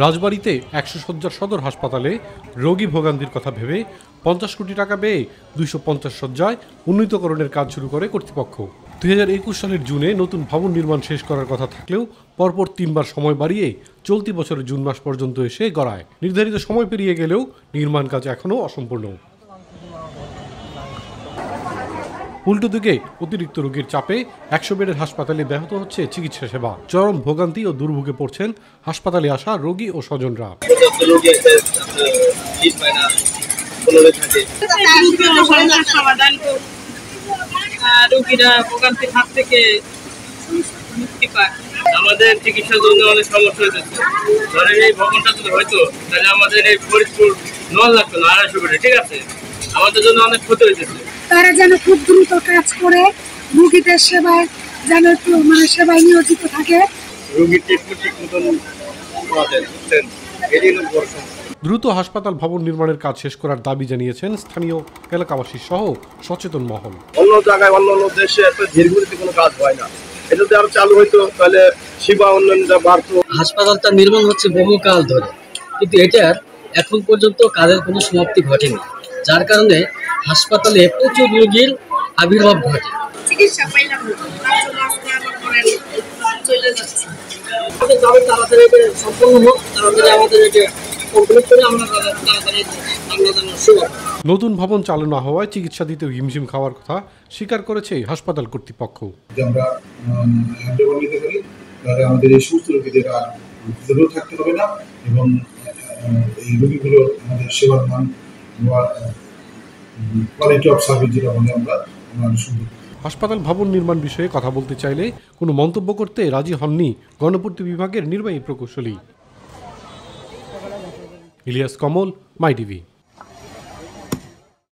রাজবাড়ীতে ১০০ শয্যার সদর হাসপাতালে রোগী ভোগান্তির কথা ভেবে ৫০ কোটি টাকা ব্যয়ে ২৫০ শয্যায় উন্নীতকরণের কাজ শুরু করে কর্তৃপক্ষ। ২০২১ সালের জুনে নতুন ভবন নির্মাণ শেষ করার কথা থাকলেও পরপর ৩বার সময় বাড়িয়ে চলতি বছরের জুন মাস পর্যন্ত এসে গড়ায়। নির্ধারিত সময় পেরিয়ে গেলেও নির্মাণ কাজ এখনও অসম্পূর্ণ। উল্টো দিকে অতিরিক্ত রোগীর চাপে ১০০ বেডের হাসপাতালে ব্যাহত হচ্ছে চিকিৎসা সেবা। চরম ভোগান্তি ও দুর্ভোগে পড়ছেন হাসপাতালে আসা রোগী ও স্বজনরা। আমাদের চিকিৎসার জন্য অনেক সমস্যা হয়েছে। ধরেন এই ভবনটা যদি হয়তো তাহলে আমাদের এই ফরিদপুর নেওয়া লাগতো না ২৫০ বেডে, ঠিক আছে? আমাদের জন্য অনেক ক্ষতি হয়েছে। তারা যেন খুব দ্রুত কাজ করে রোগীদের সেবায় যেন একটু সেবায় নিয়োজিত থাকে। দ্রুত হাসপাতাল ভবন নির্মাণের কাজ শেষ করার দাবি জানিয়েছেন স্থানীয় এলাকাবাসী সহ সচেতন মহল। অন্য জায়গায় অন্য দেশে একটা ধীরগতিতে কোনো কাজ হয় না, এটা যদি আরো চালু হইতো তাহলে সেবা উন্নয়নটা বাড়তো। হাসপাতালটা নির্মাণ হচ্ছে বহুকাল ধরে, কিন্তু এটার এখন পর্যন্ত কাজের কোনো সমাপ্তি ঘটেনি, যার কারণে হাসপাতালে প্রচুর রোগীর আবির্ভাব ঘটে। চিকিৎসা পাইলাম তাড়াতাড়ি সম্পূর্ণ হোক, তাড়াতাড়ি আমাদের কমপ্লিট করে আমরা তাড়াতাড়ি নতুন ভবন চালু না হওয়ায় চিকিৎসা দিতে হিমশিম খাওয়ার কথা স্বীকার করেছে হাসপাতাল কর্তৃপক্ষ। আমরা হ্যান্ডওভার নিতে পারি তাহলে আমাদের এই সুস্থ রোগীদের আর দূরেও থাকতে হবে না এবং এই রোগীগুলো আমাদের সেবার মান কোয়ালিটি অফ সার্ভিস যেটা বলে আমরা সুন্দর। হাসপাতাল ভবন নির্মাণ বিষয়ে কথা বলতে চাইলে কোনো মন্তব্য করতে রাজি হননি গণপূর্ত বিভাগের নির্বাহী প্রকৌশলী। ইলিয়াস কমল, মাই টিভি।